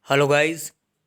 Hello guys,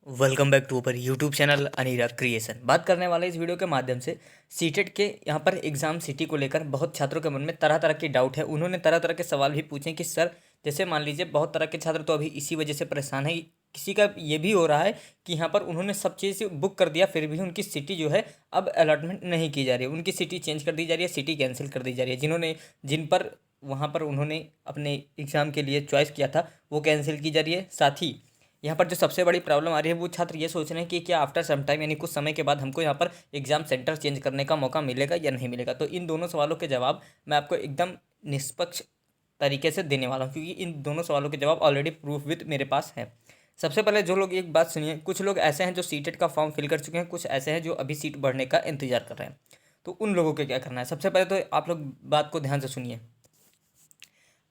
welcome back to our YouTube channel Anira creation. बात करने वाले इस वीडियो के माध्यम से सीटेट के यहाँ पर एग्ज़ाम सिटी को लेकर बहुत छात्रों के मन में तरह तरह के डाउट है। उन्होंने तरह तरह के सवाल भी पूछे कि सर, जैसे मान लीजिए बहुत तरह के छात्र तो अभी इसी वजह से परेशान है। किसी का ये भी हो रहा है कि यहाँ पर उन्होंने सब चीज़ बुक कर दिया, फिर भी उनकी सिटी जो है अब अलॉटमेंट नहीं की जा रही है, उनकी सिटी चेंज कर दी जा रही है, सिटी कैंसिल कर दी जा रही है। जिन पर वहाँ पर उन्होंने अपने एग्ज़ाम के लिए चॉइस किया था वो कैंसिल की जा रही है। साथ ही यहाँ पर जो सबसे बड़ी प्रॉब्लम आ रही है वो छात्र ये सोच रहे हैं कि क्या आफ्टर सम टाइम यानी कुछ समय के बाद हमको यहाँ पर एग्ज़ाम सेंटर चेंज करने का मौका मिलेगा या नहीं मिलेगा। तो इन दोनों सवालों के जवाब मैं आपको एकदम निष्पक्ष तरीके से देने वाला हूँ, क्योंकि इन दोनों सवालों के जवाब ऑलरेडी प्रूफ विद मेरे पास है। सबसे पहले जो लोग एक बात सुनिए, कुछ लोग ऐसे हैं जो सीटेट का फॉर्म फिल कर चुके हैं, कुछ ऐसे हैं जो अभी सीट बढ़ने का इंतजार कर रहे हैं। तो उन लोगों को क्या करना है, सबसे पहले तो आप लोग बात को ध्यान से सुनिए।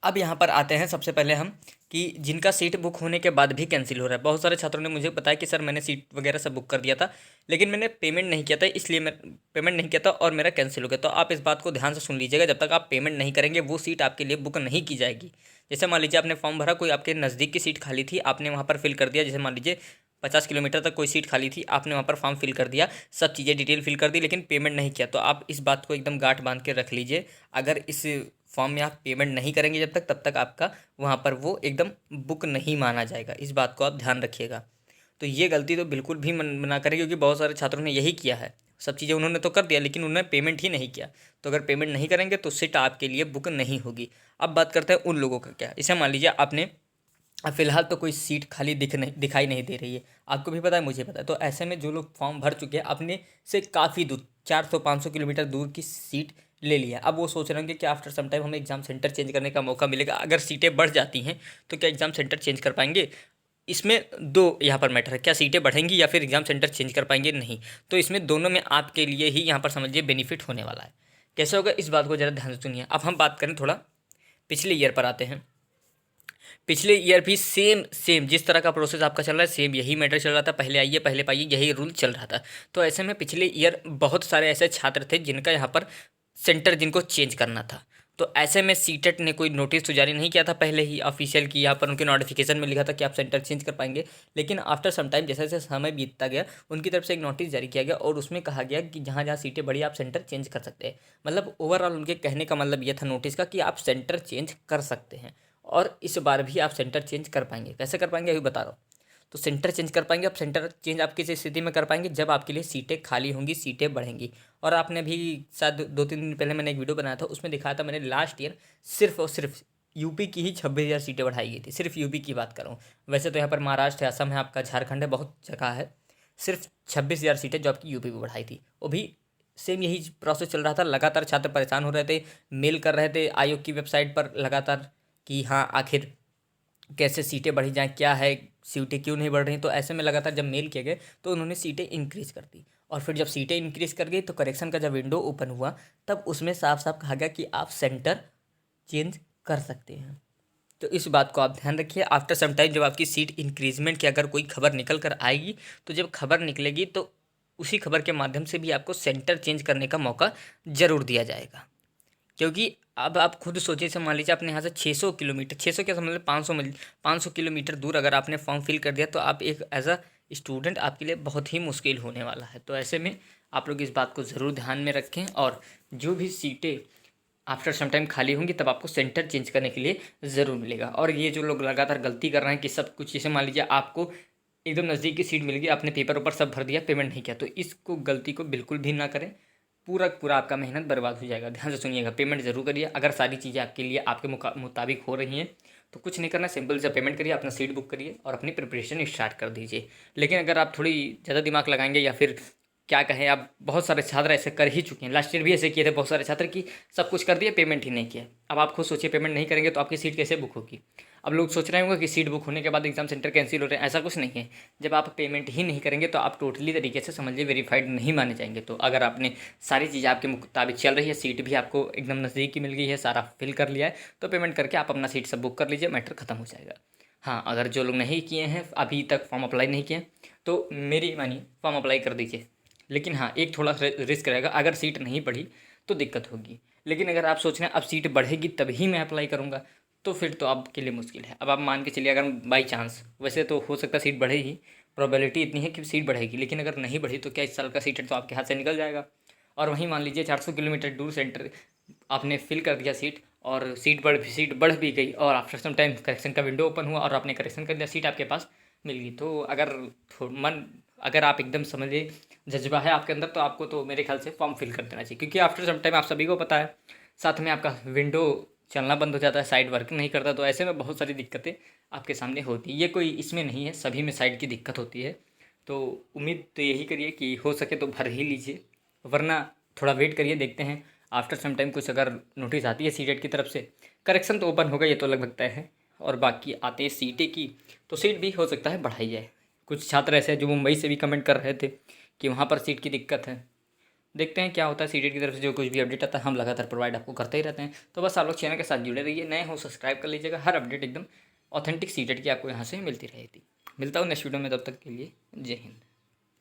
अब यहाँ पर आते हैं सबसे पहले हम कि जिनका सीट बुक होने के बाद भी कैंसिल हो रहा है। बहुत सारे छात्रों ने मुझे बताया कि सर, मैंने सीट वगैरह सब बुक कर दिया था, लेकिन मैंने पेमेंट नहीं किया था, इसलिए मैं पेमेंट नहीं किया था और मेरा कैंसिल हो गया। तो आप इस बात को ध्यान से सुन लीजिएगा, जब तक आप पेमेंट नहीं करेंगे वो सीट आपके लिए बुक नहीं की जाएगी। जैसे मान लीजिए आपने फॉर्म भरा, कोई आपके नज़दीक की सीट खाली थी, आपने वहाँ पर फिल कर दिया। जैसे मान लीजिए 50 किलोमीटर तक कोई सीट खाली थी, आपने वहाँ पर फॉर्म फिल कर दिया, सब चीज़ें डिटेल फिल कर दी, लेकिन पेमेंट नहीं किया। तो आप इस बात को एकदम गांठ बांध के रख लीजिए, अगर इस फॉर्म में आप पेमेंट नहीं करेंगे जब तक, तब तक आपका वहाँ पर वो एकदम बुक नहीं माना जाएगा। इस बात को आप ध्यान रखिएगा। तो ये गलती तो बिल्कुल भी ना करें, क्योंकि बहुत सारे छात्रों ने यही किया है। सब चीज़ें उन्होंने तो कर दिया, लेकिन उन्होंने पेमेंट ही नहीं किया। तो अगर पेमेंट नहीं करेंगे तो सीट आपके लिए बुक नहीं होगी। अब बात करते हैं उन लोगों का क्या। इसे मान लीजिए आपने अब फिलहाल तो कोई सीट खाली दिखाई नहीं दे रही है, आपको भी पता है, मुझे पता है। तो ऐसे में जो लोग फॉर्म भर चुके हैं, अपने से काफ़ी दूर 400-500 किलोमीटर दूर की सीट ले लिया, अब वो सोच रहे होंगे कि आफ्टर सम टाइम हमें एग्ज़ाम सेंटर चेंज करने का मौका मिलेगा। अगर सीटें बढ़ जाती हैं तो क्या एग्ज़ाम सेंटर चेंज कर पाएंगे? इसमें दो यहाँ पर मैटर है, क्या सीटें बढ़ेंगी या फिर एग्ज़ाम सेंटर चेंज कर पाएंगे? नहीं। तो इसमें दोनों में आपके लिए ही यहाँ पर समझिए बेनिफिट होने वाला है। कैसे होगा, इस बात को ज़रा ध्यान से सुनिए। अब हम बात करें थोड़ा पिछले ईयर पर आते हैं। पिछले ईयर भी सेम सेम जिस तरह का प्रोसेस आपका चल रहा है, सेम यही मैटर चल रहा था, पहले आइए पहले पाइए, यही रूल चल रहा था। तो ऐसे में पिछले ईयर बहुत सारे ऐसे छात्र थे जिनका यहाँ पर सेंटर जिनको चेंज करना था। तो ऐसे में सीटेट ने कोई नोटिस तो जारी नहीं किया था पहले ही ऑफिशियल, की यहाँ पर उनके नोटिफिकेशन में लिखा था कि आप सेंटर चेंज कर पाएंगे। लेकिन आफ्टर सम टाइम जैसे जैसे समय बीतता गया, उनकी तरफ से एक नोटिस जारी किया गया और उसमें कहा गया कि जहाँ जहाँ सीटें बढ़ी आप सेंटर चेंज कर सकते हैं। मतलब ओवरऑल उनके कहने का मतलब ये था नोटिस का कि आप सेंटर चेंज कर सकते हैं, और इस बार भी आप सेंटर चेंज कर पाएंगे। कैसे कर पाएंगे अभी बता रहा हूँ। तो सेंटर चेंज कर पाएंगे आप। सेंटर चेंज आप किस स्थिति में कर पाएंगे, जब आपके लिए सीटें खाली होंगी, सीटें बढ़ेंगी। और आपने भी शायद 2-3 दिन पहले मैंने एक वीडियो बनाया था, उसमें दिखाया था मैंने लास्ट ईयर सिर्फ और सिर्फ यूपी की ही 26,000 सीटें बढ़ाई गई थी। सिर्फ यूपी की बात कर रहा हूँ। वैसे तो यहाँ पर महाराष्ट्र है, असम है, आपका झारखंड है, बहुत जगह है। सिर्फ 26,000 सीटें जो आपकी यूपी में बढ़ाई थी, वो भी सेम यही प्रोसेस चल रहा था। लगातार छात्र परेशान हो रहे थे, मेल कर रहे थे आयोग की वेबसाइट पर लगातार कि हाँ आखिर कैसे सीटें बढ़ी जाएँ, क्या है, सीटें क्यों नहीं बढ़ रही। तो ऐसे में लगातार जब मेल किए गए तो उन्होंने सीटें इंक्रीज़ कर दी, और फिर जब सीटें इंक्रीज़ कर गई तो करेक्शन का जब विंडो ओपन हुआ, तब उसमें साफ साफ कहा गया कि आप सेंटर चेंज कर सकते हैं। तो इस बात को आप ध्यान रखिए। आफ्टर सम टाइम जब आपकी सीट इंक्रीजमेंट की अगर कोई खबर निकल कर आएगी, तो जब खबर निकलेगी तो उसी खबर के माध्यम से भी आपको सेंटर चेंज करने का मौका ज़रूर दिया जाएगा। क्योंकि अब आप खुद सोचिए, से मान लीजिए आपने यहाँ से 600 किलोमीटर, 600 क्या समझ लो 500 किलोमीटर दूर अगर आपने फॉर्म फिल कर दिया, तो आप एक एज अ स्टूडेंट आपके लिए बहुत ही मुश्किल होने वाला है। तो ऐसे में आप लोग इस बात को ज़रूर ध्यान में रखें, और जो भी सीटें आफ्टर सम टाइम खाली होंगी तब आपको सेंटर चेंज करने के लिए ज़रूर मिलेगा। और ये जो लोग लगातार गलती कर रहे हैं कि सब कुछ, जैसे मान लीजिए आपको एकदम नज़दीक की सीट मिल गई, आपने पेपर ऊपर सब भर दिया, पेमेंट नहीं किया, तो इसको गलती को बिल्कुल भी ना करें। पूरा पूरा आपका मेहनत बर्बाद हो जाएगा। ध्यान से सुनिएगा, पेमेंट ज़रूर करिए। अगर सारी चीज़ें आपके लिए आपके मुताबिक हो रही हैं तो कुछ नहीं करना, सिंपल से पेमेंट करिए, अपना सीट बुक करिए और अपनी प्रिपरेशन स्टार्ट कर दीजिए। लेकिन अगर आप थोड़ी ज़्यादा दिमाग लगाएंगे, या फिर क्या कहें, आप बहुत सारे छात्र ऐसे कर ही चुके हैं, लास्ट ईयर भी ऐसे किए थे बहुत सारे छात्र की सब कुछ कर दिए, पेमेंट ही नहीं किया। अब आप खुद सोचिए, पेमेंट नहीं करेंगे तो आपकी सीट कैसे बुक होगी। अब लोग सोच रहे होंगे कि सीट बुक होने के बाद एग्जाम सेंटर कैंसिल हो रहे हैं, ऐसा कुछ नहीं है। जब आप पेमेंट ही नहीं करेंगे तो आप टोटली तरीके से समझिए वेरीफाइड नहीं माने जाएंगे। तो अगर आपने सारी चीज़ें आपके मुताबिक चल रही है, सीट भी आपको एकदम नज़दीक की मिल गई है, सारा फिल कर लिया है, तो पेमेंट करके आप अपना सीट सब बुक कर लीजिए, मैटर खत्म हो जाएगा। हाँ, अगर जो लोग नहीं किए हैं, अभी तक फॉर्म अप्लाई नहीं किए, तो मेरी मानिए फॉर्म अप्लाई कर दीजिए। लेकिन हाँ, एक थोड़ा रिस्क रहेगा, अगर सीट नहीं बढ़ी तो दिक्कत होगी। लेकिन अगर आप सोच रहे हैं अब सीट बढ़ेगी तभी मैं अप्लाई करूँगा, तो फिर तो आपके लिए मुश्किल है। अब आप मान के चलिए, अगर बाई चांस, वैसे तो हो सकता है सीट बढ़े ही, प्रोबेबिलिटी इतनी है कि सीट बढ़ेगी, लेकिन अगर नहीं बढ़ी तो क्या इस साल का सीटेट तो आपके हाथ से निकल जाएगा। और वहीं मान लीजिए 400 किलोमीटर दूर सेंटर आपने फिल कर दिया सीट, और सीट बढ़ भी गई, और आफ्टर सम टाइम करेक्शन का विंडो ओपन हुआ और आपने करेक्शन कर दिया, सीट आपके पास मिल गई। तो अगर आप एकदम समझिए जज्बा है आपके अंदर, तो आपको तो मेरे ख्याल से फॉर्म फिल कर देना चाहिए, क्योंकि आफ्टर सम टाइम आप सभी को पता है, साथ में आपका विंडो चलना बंद हो जाता है, साइड वर्क नहीं करता, तो ऐसे में बहुत सारी दिक्कतें आपके सामने होती है। ये कोई इसमें नहीं है, सभी में साइड की दिक्कत होती है। तो उम्मीद तो यही करिए कि हो सके तो भर ही लीजिए, वरना थोड़ा वेट करिए, देखते हैं आफ्टर सम टाइम कुछ अगर नोटिस आती है सीटेट की तरफ से, करेक्शन तो ओपन होगा ये तो लगभग तय है। और बाकी आते हैं सीटें की, तो सीट भी हो सकता है बढ़ाई जाए। कुछ छात्र ऐसे हैं जो मुंबई से भी कमेंट कर रहे थे कि वहाँ पर सीट की दिक्कत है। देखते हैं क्या होता है, सीटेट की तरफ से जो कुछ भी अपडेट आता है हम लगातार प्रोवाइड आपको करते ही रहते हैं। तो बस आप लोग चैनल के साथ जुड़े रहिए, नए हो सब्सक्राइब कर लीजिएगा, हर अपडेट एकदम ऑथेंटिक सीटेट की आपको यहाँ से मिलती रहेगी। मिलता हूँ नेक्स्ट वीडियो में, तब तक के लिए जय हिंद।